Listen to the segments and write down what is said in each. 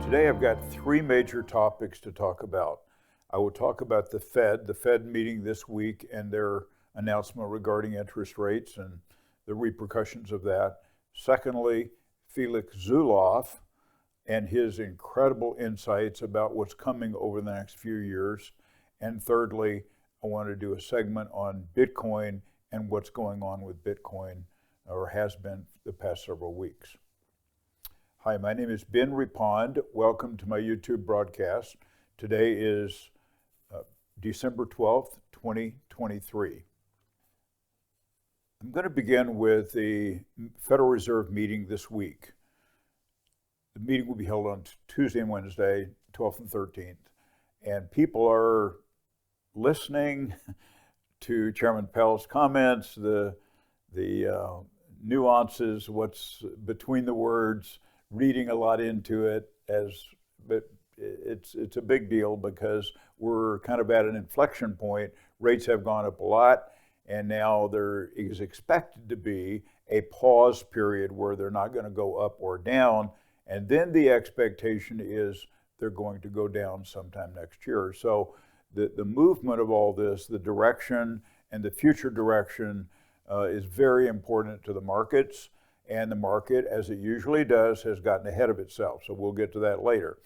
Today I've got three major topics to talk about. I will talk about the Fed meeting this week and their announcement regarding interest rates and the repercussions of that. Secondly, Felix Zulauf and his incredible insights about what's coming over the next few years. And thirdly, I want to do a segment on Bitcoin and what's going on with Bitcoin, or has been the past several weeks. Hi, my name is Ben Reppond. Welcome to my YouTube broadcast. Today is December 12th, 2023. I'm going to begin with the Federal Reserve meeting this week. The meeting will be held on Tuesday and Wednesday, 12th and 13th. And people are listening to Chairman Powell's comments, the nuances, what's between the words, reading a lot into it, but it's a big deal because we're kind of at an inflection point. Rates have gone up a lot, and now there is expected to be a pause period where they're not going to go up or down, and then the expectation is they're going to go down sometime next year. So the movement of all this, the direction and the future direction is very important to the markets. And the market, as it usually does, has gotten ahead of itself. So we'll get to that later.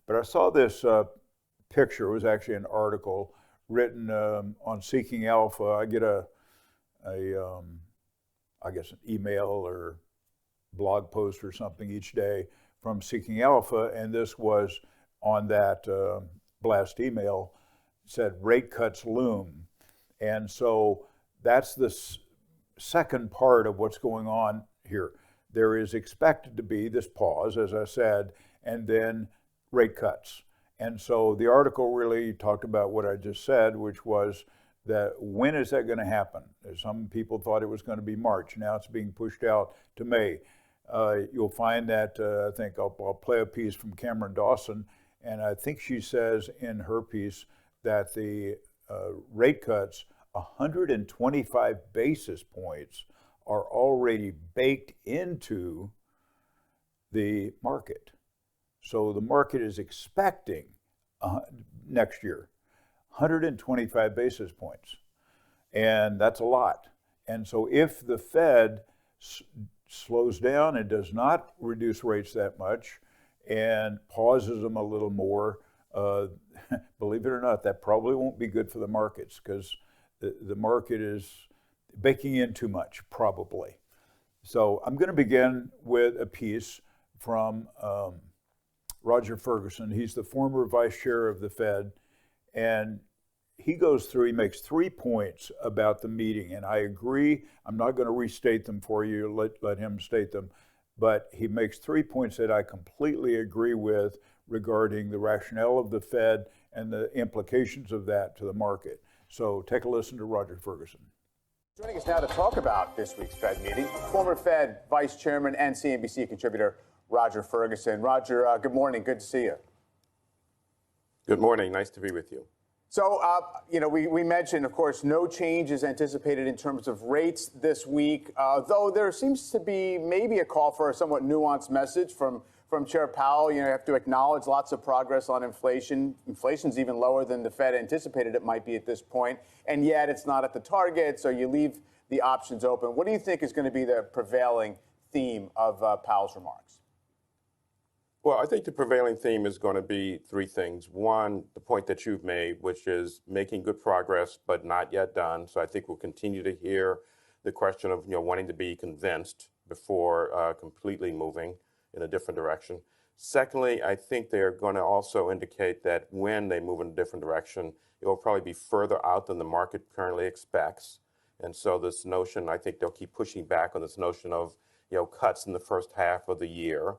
But I saw this picture. It was actually an article written on Seeking Alpha. I get I guess an email or blog post or something each day from Seeking Alpha, and this was on that blast email. It said rate cuts loom, and so that's the second part of what's going on here. There is expected to be this pause, as I said, and then rate cuts. And so the article really talked about what I just said, which was that when is that going to happen? Some people thought it was going to be March. Now it's being pushed out to May. You'll find that, I think I'll play a piece from Cameron Dawson, and I think she says in her piece that the rate cuts, 125 basis points, are already baked into the market. So the market is expecting next year 125 basis points, and that's a lot. And so if the Fed slows down and does not reduce rates that much and pauses them a little more, believe it or not, that probably won't be good for the markets, because the market is baking in too much, probably. So I'm going to begin with a piece from Roger Ferguson. He's the former vice chair of the Fed, and he goes through, he makes 3 points about the meeting, and I agree. I'm not going to restate them for you, let him state them, but he makes 3 points that I completely agree with regarding the rationale of the Fed and the implications of that to the market. So take a listen to Roger Ferguson. Joining us now to talk about this week's Fed meeting, former Fed Vice Chairman and CNBC contributor Roger Ferguson. Roger, good morning. Good to see you. Good morning. Nice to be with you. So, we mentioned, of course, no change is anticipated in terms of rates this week, though there seems to be maybe a call for a somewhat nuanced message from Chair Powell. You have to acknowledge lots of progress on inflation. Inflation's even lower than the Fed anticipated it might be at this point, and yet it's not at the target, so you leave the options open. What do you think is going to be the prevailing theme of Powell's remarks? Well, I think the prevailing theme is going to be 3 things. One, the point that you've made, which is making good progress, but not yet done. So I think we'll continue to hear the question of wanting to be convinced before completely moving in a different direction. Secondly, I think they're going to also indicate that when they move in a different direction, it will probably be further out than the market currently expects. And so this notion, I think they'll keep pushing back on this notion of cuts in the first half of the year.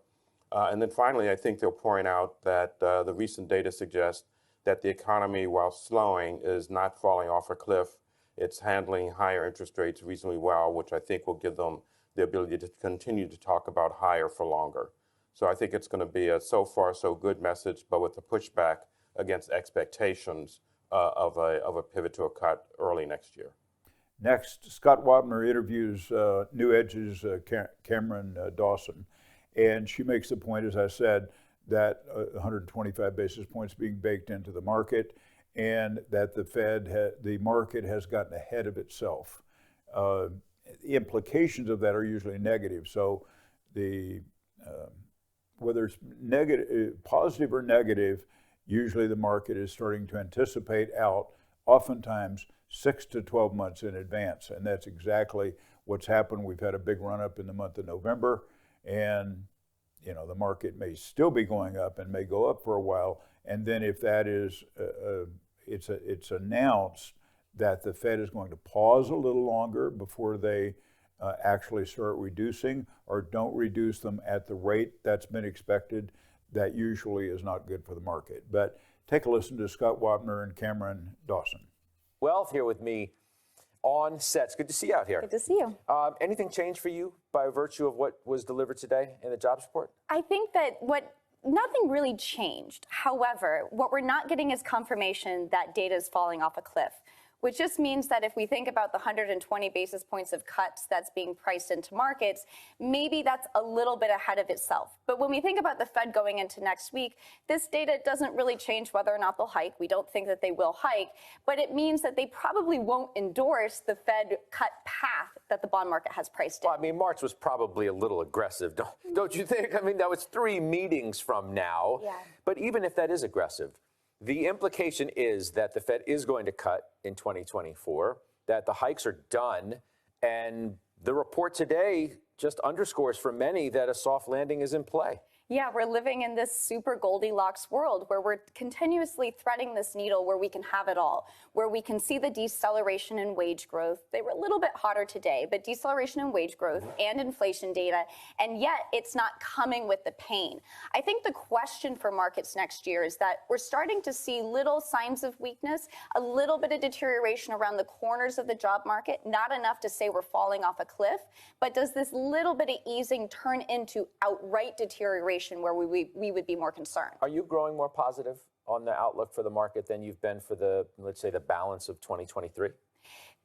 And then finally, I think they'll point out that the recent data suggests that the economy, while slowing, is not falling off a cliff. It's handling higher interest rates reasonably well, which I think will give them the ability to continue to talk about higher for longer. So I think it's going to be a so far so good message, but with a pushback against expectations of a pivot to a cut early next year. Next, Scott Wapner interviews New Edge's Cameron Dawson, and she makes the point, as I said, that 125 basis points being baked into the market, and that the market has gotten ahead of itself. The implications of that are usually negative. So whether it's negative, positive or negative, usually the market is starting to anticipate out, oftentimes 6 to 12 months in advance. And that's exactly what's happened. We've had a big run up in the month of November, and the market may still be going up and may go up for a while. And then if that is, it's announced that the Fed is going to pause a little longer before they actually start reducing, or don't reduce them at the rate that's been expected, that usually is not good for the market. But take a listen to Scott Wapner and Cameron Dawson. Well, here with me on set. It's good to see you out here. Good to see you. Anything changed for you by virtue of what was delivered today in the jobs report? I think that nothing really changed. However, what we're not getting is confirmation that data is falling off a cliff, which just means that if we think about the 120 basis points of cuts that's being priced into markets, maybe that's a little bit ahead of itself. But when we think about the Fed going into next week, this data doesn't really change whether or not they'll hike. We don't think that they will hike, but it means that they probably won't endorse the Fed cut path that the bond market has priced in. Well, I mean, March was probably a little aggressive, don't you think? I mean, that was 3 meetings from now. Yeah. But even if that is aggressive, the implication is that the Fed is going to cut in 2024, that the hikes are done, and the report today just underscores for many that a soft landing is in play. Yeah, we're living in this super Goldilocks world where we're continuously threading this needle where we can have it all, where we can see the deceleration in wage growth. They were a little bit hotter today, but deceleration in wage growth and inflation data, and yet it's not coming with the pain. I think the question for markets next year is that we're starting to see little signs of weakness, a little bit of deterioration around the corners of the job market, not enough to say we're falling off a cliff, but does this little bit of easing turn into outright deterioration where we would be more concerned? Are you growing more positive on the outlook for the market than you've been for the, let's say, the balance of 2023?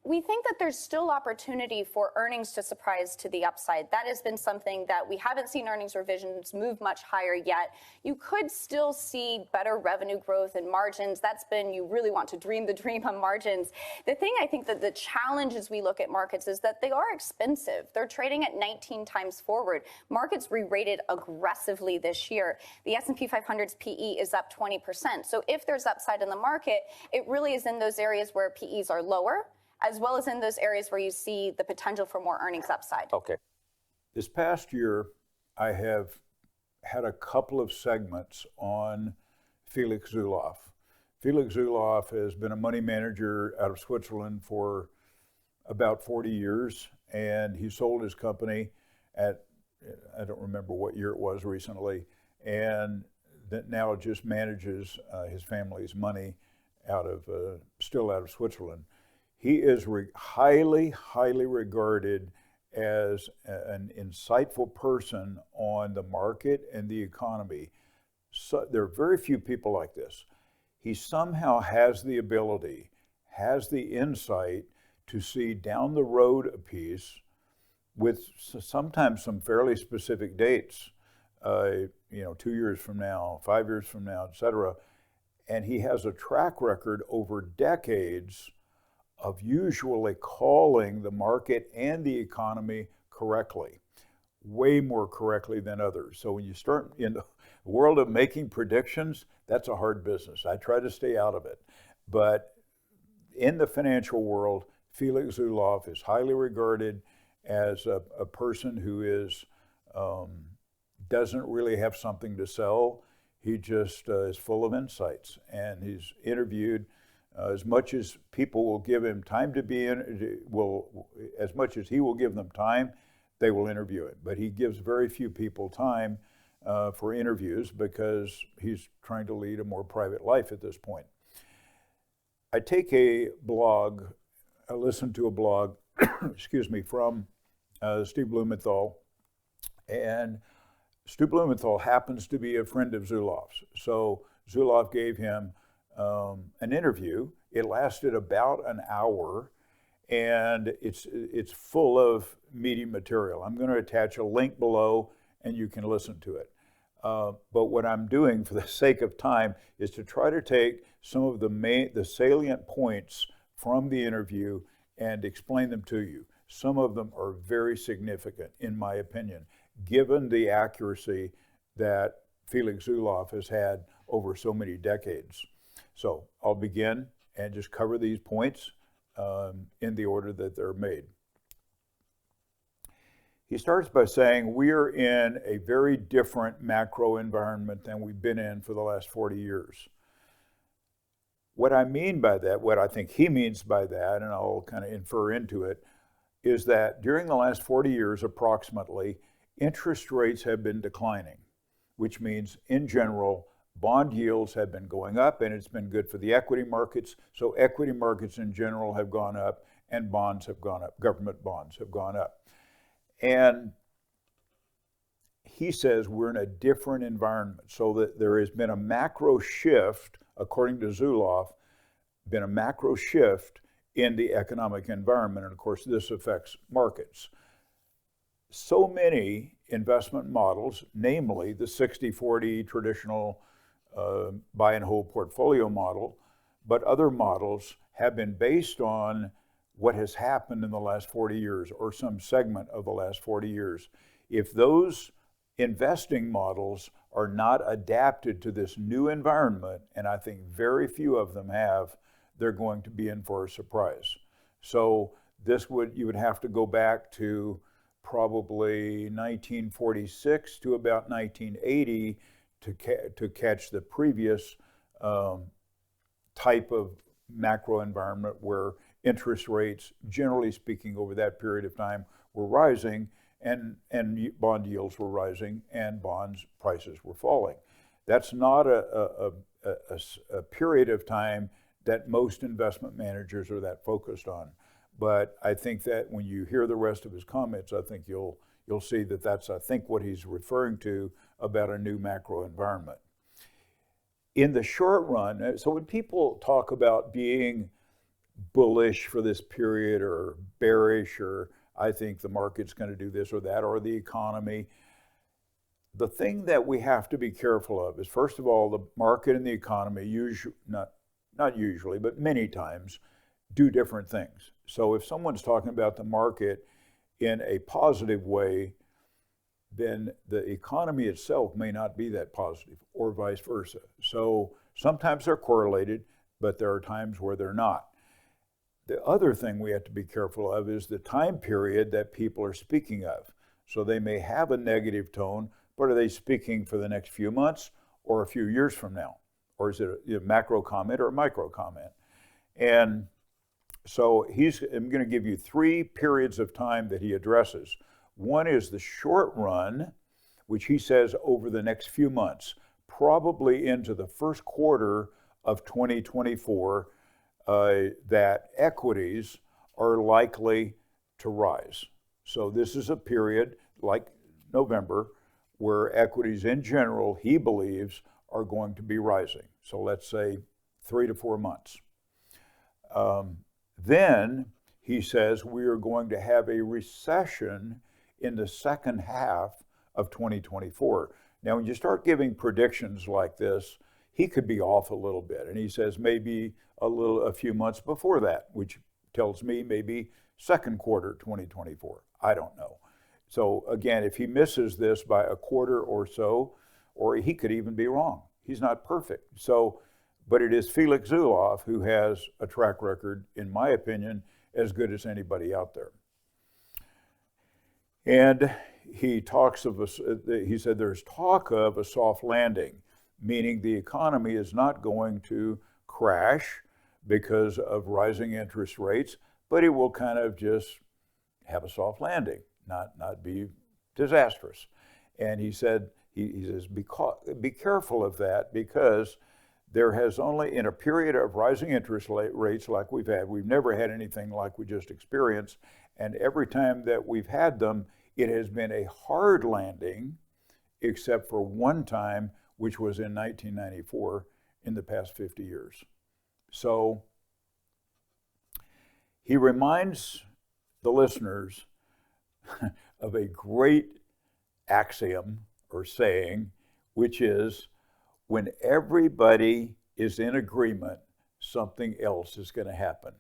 We think that there's still opportunity for earnings to surprise to the upside. That has been something that we haven't seen earnings revisions move much higher yet. You could still see better revenue growth and margins. That's been, you really want to dream the dream on margins. The thing I think that the challenge as we look at markets is that they are expensive. They're trading at 19 times forward. Markets re-rated aggressively this year. The S&P 500's PE is up 20%. So if there's upside in the market, it really is in those areas where PEs are lower, as well as in those areas where you see the potential for more earnings upside. Okay. This past year, I have had a couple of segments on Felix Zulauf. Felix Zulauf has been a money manager out of Switzerland for about 40 years, and he sold his company at, I don't remember what year it was recently, and that now just manages his family's money still out of Switzerland. He is highly, highly regarded as an insightful person on the market and the economy. So there are very few people like this. He somehow has the ability, has the insight to see down the road a piece with sometimes some fairly specific dates, 2 years from now, 5 years from now, et cetera. And he has a track record over decades of usually calling the market and the economy correctly, way more correctly than others. So when you start in the world of making predictions, that's a hard business. I try to stay out of it. But in the financial world, Felix Zulauf is highly regarded as a person who doesn't really have something to sell. He just is full of insights, and he's interviewed as much as people will give him time to be in, as much as he will give them time, they will interview him. But he gives very few people time for interviews because he's trying to lead a more private life at this point. I take I listen to a blog, excuse me, from Steve Blumenthal, and Steve Blumenthal happens to be a friend of Zulauf's. So Zulauf gave him an interview. It lasted about an hour, and it's full of meaty material. I'm going to attach a link below, and you can listen to it. But what I'm doing for the sake of time is to try to take some of the salient points from the interview and explain them to you. Some of them are very significant, in my opinion, given the accuracy that Felix Zulauf has had over so many decades. So I'll begin and just cover these points in the order that they're made. He starts by saying we are in a very different macro environment than we've been in for the last 40 years. What I mean by that, what I think he means by that, and I'll kind of infer into it, is that during the last 40 years approximately, interest rates have been declining, which means in general, bond yields have been going up, and it's been good for the equity markets. So equity markets in general have gone up and bonds have gone up, government bonds have gone up. And he says we're in a different environment, so that there has been a macro shift, according to Zulauf, been a macro shift in the economic environment. And of course, this affects markets. So many investment models, namely the 60-40 traditional buy and hold portfolio model, but other models have been based on what has happened in the last 40 years or some segment of the last 40 years. If those investing models are not adapted to this new environment, and I think very few of them have, they're going to be in for a surprise. So you would have to go back to probably 1946 to about 1980 to catch the previous type of macro environment where interest rates, generally speaking, over that period of time were rising, and bond yields were rising, and bonds prices were falling. That's not a period of time that most investment managers are that focused on. But I think that when you hear the rest of his comments, I think you'll see that that's, I think, what he's referring to about a new macro environment. In the short run, so when people talk about being bullish for this period or bearish, or I think the market's going to do this or that, or the economy, the thing that we have to be careful of is, first of all, the market and the economy not usually, but many times do different things. So if someone's talking about the market in a positive way, then the economy itself may not be that positive, or vice versa. So sometimes they're correlated, but there are times where they're not. The other thing we have to be careful of is the time period that people are speaking of. So they may have a negative tone, but are they speaking for the next few months or a few years from now? Or is it a macro comment or a micro comment? And so I'm going to give you 3 periods of time that he addresses. One is the short run, which he says over the next few months, probably into the first quarter of 2024, that equities are likely to rise. So this is a period like November where equities in general, he believes, are going to be rising. So let's say 3 to 4 months. Then he says we are going to have a recession in the second half of 2024. Now, when you start giving predictions like this, he could be off a little bit. And he says maybe a few months before that, which tells me maybe second quarter 2024. I don't know. So again, if he misses this by a quarter or so, or he could even be wrong. He's not perfect. So, but it is Felix Zulauf who has a track record, in my opinion, as good as anybody out there. And he he said there's talk of a soft landing, meaning the economy is not going to crash because of rising interest rates, but it will kind of just have a soft landing, not be disastrous. And he said, he says, be careful of that, because there has only, in a period of rising interest rates like we've had, we've never had anything like we just experienced, and every time that we've had them, it has been a hard landing, except for one time, which was in 1994, in the past 50 years. So he reminds the listeners of a great axiom or saying, which is when everybody is in agreement, something else is going to happen.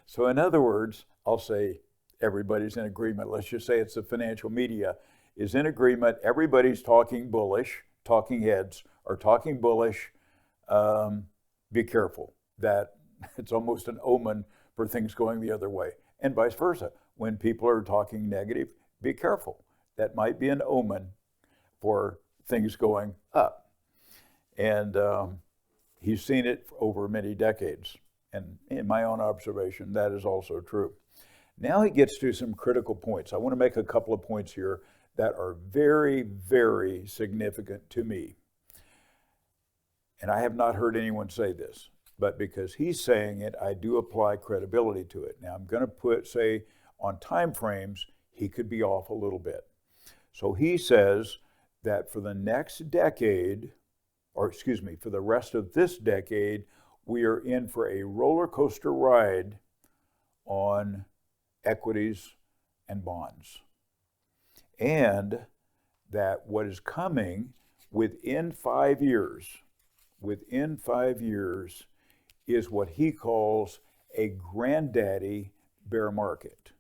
So in other words, I'll say everybody's in agreement. Let's just say it's the financial media is in agreement. Everybody's talking bullish, talking heads are talking bullish. Be careful. That it's almost an omen for things going the other way, and vice versa. When people are talking negative, be careful. That might be an omen for things going up. And he's seen it over many decades. And in my own observation, that is also true. Now he gets to some critical points. I want to make a couple of points here that are very, very significant to me. And I have not heard anyone say this, but because he's saying it, I do apply credibility to it. Now I'm going to say on time frames, he could be off a little bit. So he says that for the next decade, or excuse me, for the rest of this decade, we are in for a roller coaster ride on equities and bonds. And that what is coming within 5 years, is what he calls a granddaddy bear market.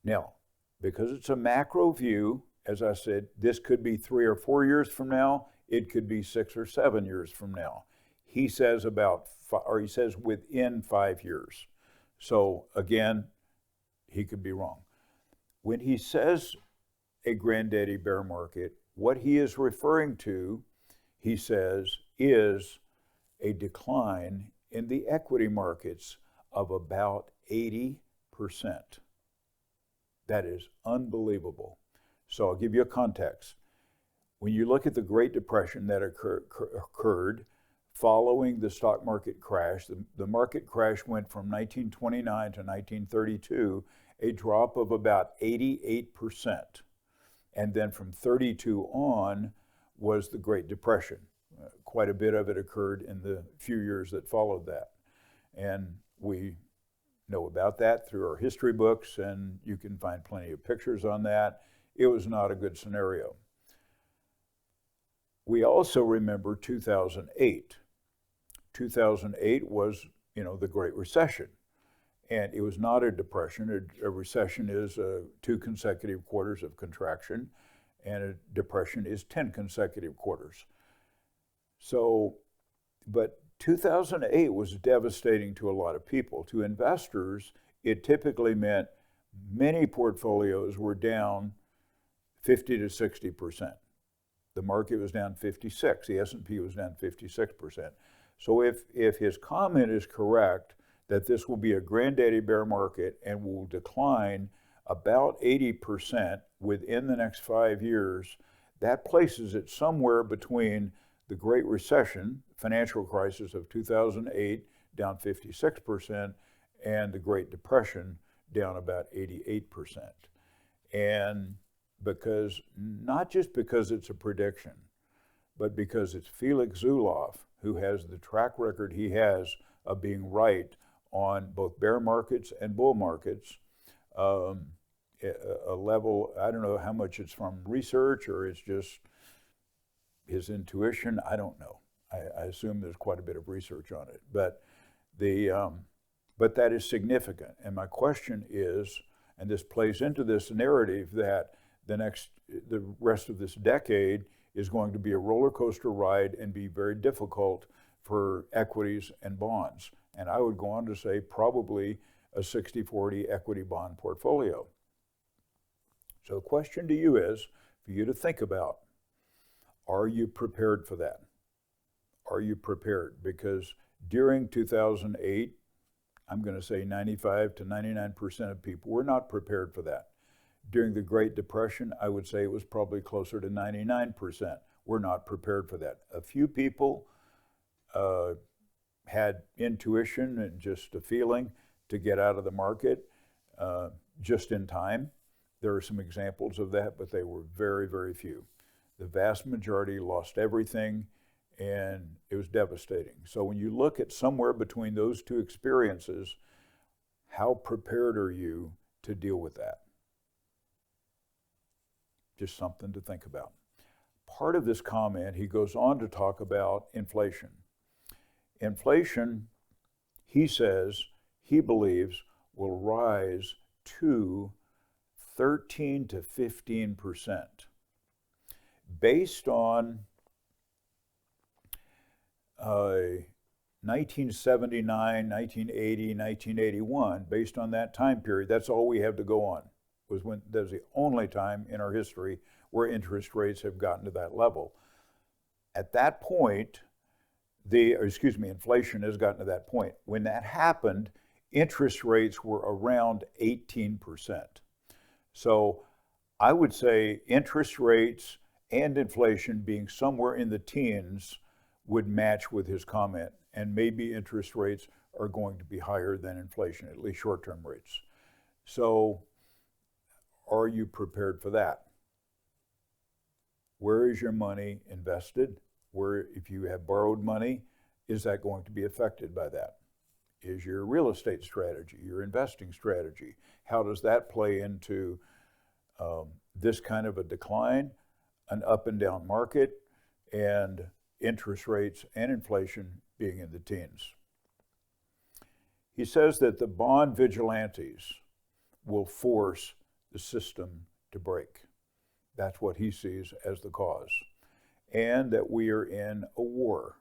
Now, because it's a macro view, as I said, this could be 3 or 4 years from now, it could be 6 or 7 years from now. He says he says within 5 years. So again, he could be wrong. When he says a granddaddy bear market, what he is referring to, he says, is a decline in the equity markets of about 80%. That is unbelievable. So I'll give you a context. When you look at the Great Depression that occurred following the stock market crash, the market crash went from 1929 to 1932, a drop of about 88%. And then from 32 on was the Great Depression. Quite a bit of it occurred in the few years that followed that. And we know about that through our history books, and you can find plenty of pictures on that. It was not a good scenario. We also remember 2008. 2008 was, the Great Recession. And it was not a depression. A recession is 2 consecutive quarters of contraction, and a depression is 10 consecutive quarters. So, but 2008 was devastating to a lot of people. To investors, it typically meant many portfolios were down 50 to 60%. The market was down 56. The S&P was down 56%. So if his comment is correct, that this will be a granddaddy bear market and will decline about 80% within the next 5 years, that places it somewhere between the Great Recession, financial crisis of 2008, down 56%, and the Great Depression, down about 88%. And not just because it's a prediction, but because it's Felix Zulauf who has the track record he has of being right on both bear markets and bull markets, a level, I don't know how much it's from research or it's just his intuition, I don't know. I assume there's quite a bit of research on it, but that is significant. And my question is, and this plays into this narrative that the rest of this decade is going to be a roller coaster ride and be very difficult for equities and bonds. And I would go on to say probably a 60-40 equity bond portfolio. So the question to you is for you to think about, are you prepared for that? Are you prepared? Because during 2008, I'm going to say 95 to 99% of people were not prepared for that. During the Great Depression, I would say it was probably closer to 99%. We're not prepared for that. A few people had intuition and just a feeling to get out of the market just in time. There are some examples of that, but they were very, very few. The vast majority lost everything, and it was devastating. So when you look at somewhere between those two experiences, how prepared are you to deal with that? Just something to think about. part of this comment, he goes on to talk about inflation. Inflation, he says, he believes, will rise to 13 to 15%. Based on 1979, 1980, 1981, based on that time period, that's all we have to go on. That's the only time in our history where interest rates have gotten to that level. At that point, inflation has gotten to that point. When that happened, interest rates were around 18%. So I would say interest rates and inflation being somewhere in the teens would match with his comment, and maybe interest rates are going to be higher than inflation, at least short-term rates. So are you prepared for that? Where is your money invested? Where, if you have borrowed money, is that going to be affected by that? Is your real estate strategy, your investing strategy, how does that play into this kind of a decline, an up and down market, and interest rates and inflation being in the teens? He says that the bond vigilantes will force the system to break. That's what he sees as the cause. And that we are in a war.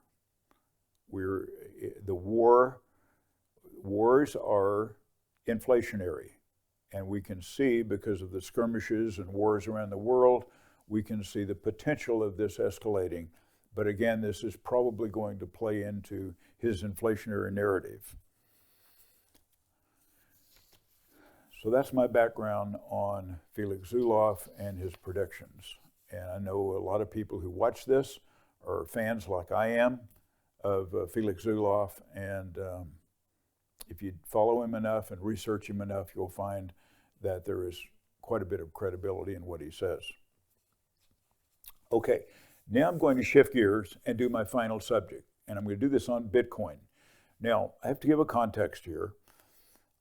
Wars are inflationary. And we can see, because of the skirmishes and wars around the world, we can see the potential of this escalating. But again, this is probably going to play into his inflationary narrative. So that's my background on Felix Zulauf and his predictions. And I know a lot of people who watch this are fans, like I am, of Felix Zulauf. And if you follow him enough and research him enough, you'll find that there is quite a bit of credibility in what he says. Okay, now I'm going to shift gears and do my final subject. And I'm going to do this on Bitcoin. Now, I have to give a context here.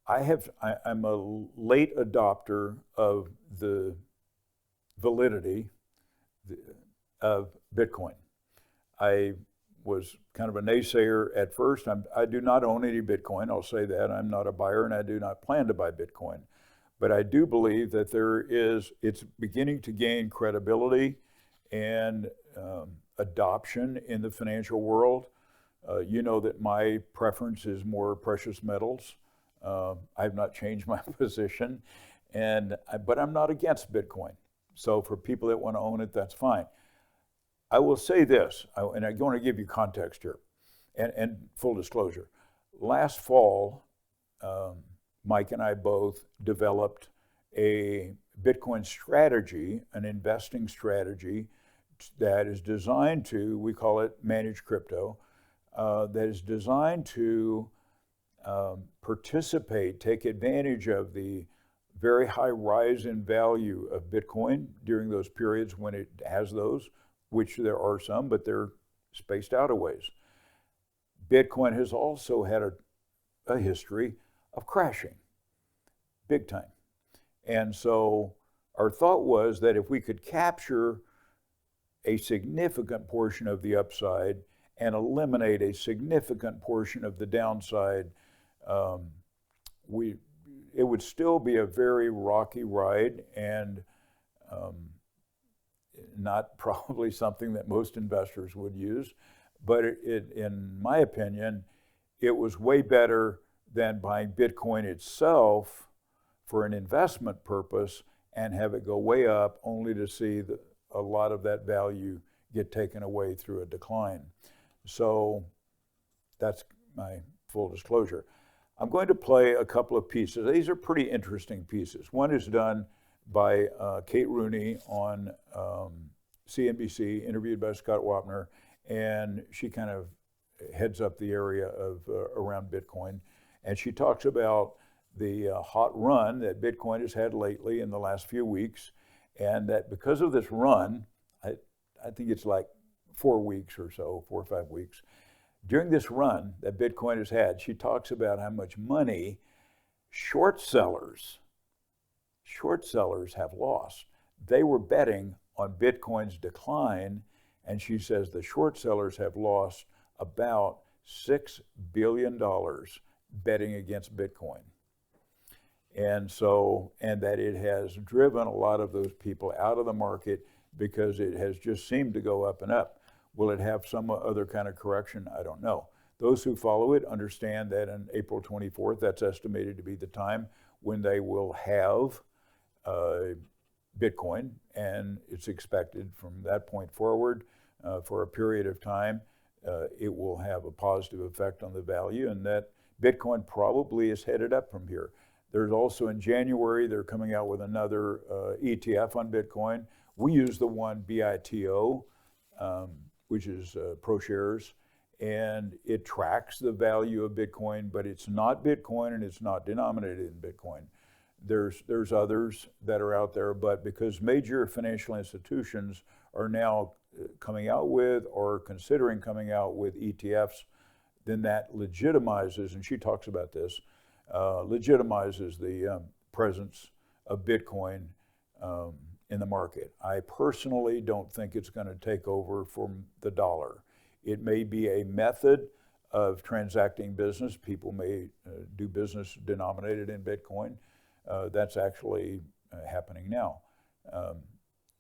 I'm a late adopter of the validity of Bitcoin. I was kind of a naysayer at first. I do not own any Bitcoin, I'll say that. I'm not a buyer, and I do not plan to buy Bitcoin. But I do believe that it's beginning to gain credibility and adoption in the financial world. You know that my preference is more precious metals. I've not changed my position, but I'm not against Bitcoin. So for people that want to own it, that's fine. I will say this, and I'm going to give you context here, and full disclosure. Last fall, Mike and I both developed a Bitcoin strategy, an investing strategy that is designed to, we call it managed crypto, that is designed to participate, take advantage of the very high rise in value of Bitcoin during those periods when it has those, which there are some, but they're spaced out a ways. Bitcoin has also had a history of crashing, big time. And so our thought was that if we could capture a significant portion of the upside and eliminate a significant portion of the downside, it would still be a very rocky ride, and not probably something that most investors would use. But in my opinion, it was way better than buying Bitcoin itself for an investment purpose and have it go way up only to see a lot of that value get taken away through a decline. So that's my full disclosure. I'm going to play a couple of pieces. These are pretty interesting pieces. One is done by Kate Rooney on CNBC, interviewed by Scott Wapner, and she kind of heads up the area of around Bitcoin. And she talks about the hot run that Bitcoin has had lately in the last few weeks, and that because of this run, I think it's like 4 weeks or so, 4 or 5 weeks. During this run that Bitcoin has had, she talks about how much money short sellers have lost. They were betting on Bitcoin's decline, and she says the short sellers have lost about $6 billion betting against Bitcoin. And so, and that it has driven a lot of those people out of the market because it has just seemed to go up and up. Will it have some other kind of correction? I don't know. Those who follow it understand that on April 24th, that's estimated to be the time when they will have Bitcoin, and it's expected from that point forward for a period of time, it will have a positive effect on the value, and that Bitcoin probably is headed up from here. There's also in January, they're coming out with another ETF on Bitcoin. We use the one BITO, which is ProShares, and it tracks the value of Bitcoin, but it's not Bitcoin and it's not denominated in Bitcoin. There's others that are out there, but because major financial institutions are now coming out with or considering coming out with ETFs, then that legitimizes, and she talks about this, legitimizes the presence of Bitcoin in the market. I personally don't think it's going to take over from the dollar. It may be a method of transacting business. People may do business denominated in Bitcoin. That's actually happening now.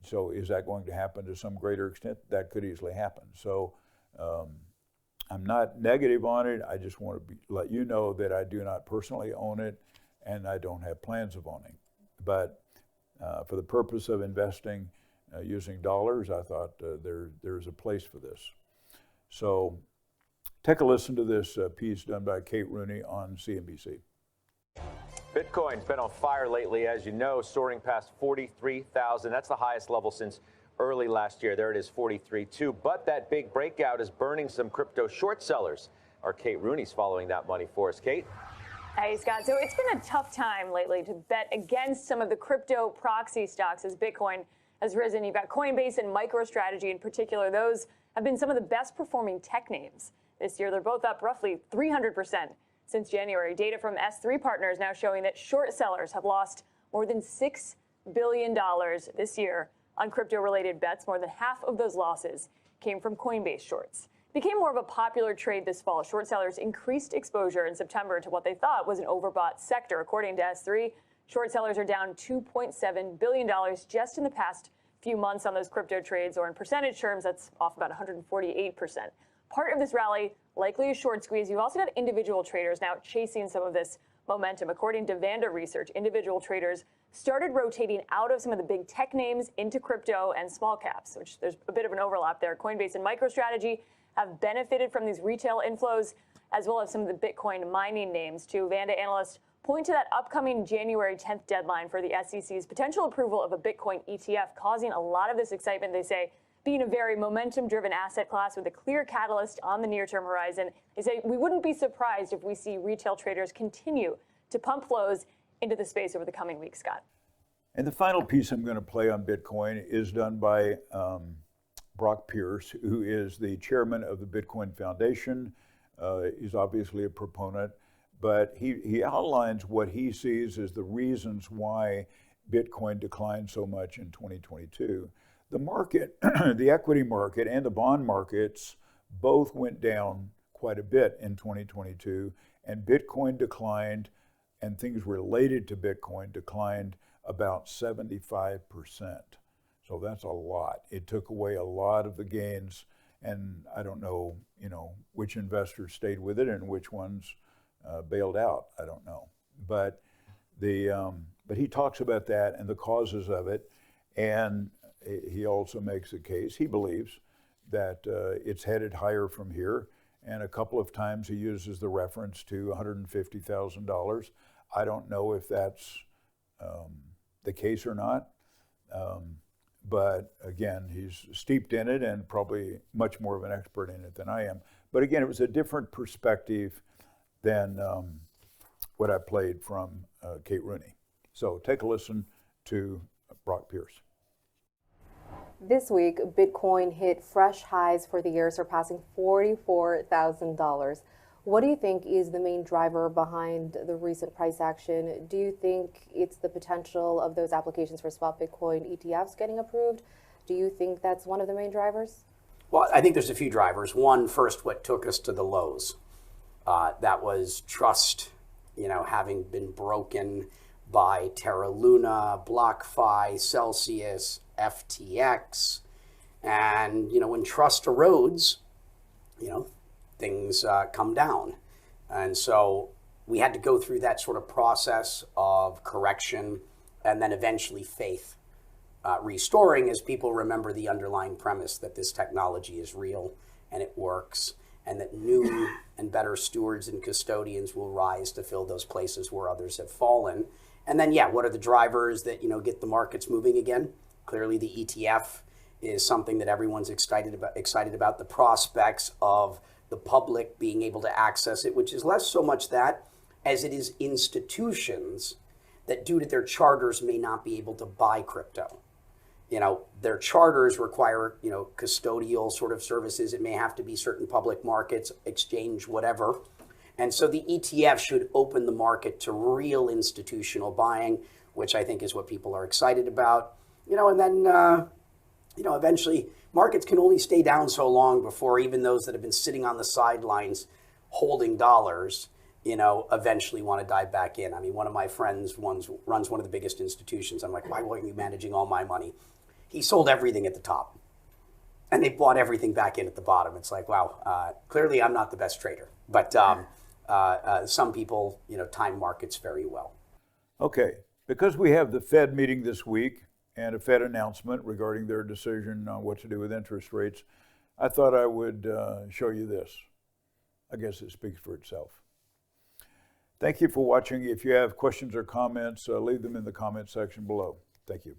So is that going to happen to some greater extent? That could easily happen. So I'm not negative on it. I just want to let you know that I do not personally own it, and I don't have plans of owning. But for the purpose of investing using dollars, I thought there's a place for this. So take a listen to this piece done by Kate Rooney on CNBC. Bitcoin's been on fire lately, as you know, soaring past 43,000. That's the highest level since early last year. There it is, 43.2. But that big breakout is burning some crypto short sellers. Our Kate Rooney's following that money for us. Kate? Hey, Scott. So it's been a tough time lately to bet against some of the crypto proxy stocks as Bitcoin has risen. You've got Coinbase and MicroStrategy in particular. Those have been some of the best performing tech names this year. They're both up roughly 300% since January. Data from S3 Partners now showing that short sellers have lost more than $6 billion this year on crypto-related bets. More than half of those losses came from Coinbase shorts. It became more of a popular trade this fall. Short sellers increased exposure in September to what they thought was an overbought sector. According to S3, short sellers are down $2.7 billion just in the past few months on those crypto trades, or in percentage terms, that's off about 148%. Part of this rally likely a short squeeze. You've also got individual traders now chasing some of this momentum. According to Vanda Research, individual traders started rotating out of some of the big tech names into crypto and small caps, which there's a bit of an overlap there. Coinbase and MicroStrategy have benefited from these retail inflows, as well as some of the Bitcoin mining names too. Vanda analysts point to that upcoming January 10th deadline for the SEC's potential approval of a Bitcoin ETF, causing a lot of this excitement, they say, being a very momentum-driven asset class with a clear catalyst on the near-term horizon. They say we wouldn't be surprised if we see retail traders continue to pump flows into the space over the coming weeks, Scott. And the final piece I'm going to play on Bitcoin is done by Brock Pierce, who is the chairman of the Bitcoin Foundation. He's obviously a proponent, but he outlines what he sees as the reasons why Bitcoin declined so much in 2022. The market, the equity market and the bond markets both went down quite a bit in 2022, and Bitcoin declined, and things related to Bitcoin declined about 75%. So that's a lot. It took away a lot of the gains, and I don't know, which investors stayed with it and which ones bailed out. I don't know, but he talks about that and the causes of it, and he also makes a case. He believes that it's headed higher from here, and a couple of times he uses the reference to $150,000. I don't know if that's the case or not, but again, he's steeped in it and probably much more of an expert in it than I am. But again, it was a different perspective than what I played from Kate Rooney. So take a listen to Brock Pierce. This week, Bitcoin hit fresh highs for the year, surpassing $44,000. What do you think is the main driver behind the recent price action? Do you think it's the potential of those applications for spot Bitcoin ETFs getting approved? Do you think that's one of the main drivers? Well, I think there's a few drivers. One, first, what took us to the lows. That was trust, having been broken by Terra Luna, BlockFi, Celsius, FTX. And, when trust erodes, things come down. And so we had to go through that sort of process of correction and then eventually faith restoring as people remember the underlying premise that this technology is real and it works, and that new and better stewards and custodians will rise to fill those places where others have fallen. And then, what are the drivers that, get the markets moving again? Clearly, the ETF is something that everyone's excited about the prospects of the public being able to access it, which is less so much that as it is institutions that, due to their charters, may not be able to buy crypto. Their charters require, custodial sort of services. It may have to be certain public markets, exchange, whatever. And so the ETF should open the market to real institutional buying, which I think is what people are excited about. And then, eventually markets can only stay down so long before even those that have been sitting on the sidelines holding dollars, eventually want to dive back in. I mean, one of my friends runs one of the biggest institutions. I'm like, why weren't you managing all my money? He sold everything at the top, and they bought everything back in at the bottom. It's like, wow, clearly I'm not the best trader. But some people, time markets very well. Okay, because we have the Fed meeting this week and a Fed announcement regarding their decision on what to do with interest rates, I thought I would show you this. I guess it speaks for itself. Thank you for watching. If you have questions or comments, leave them in the comment section below. Thank you.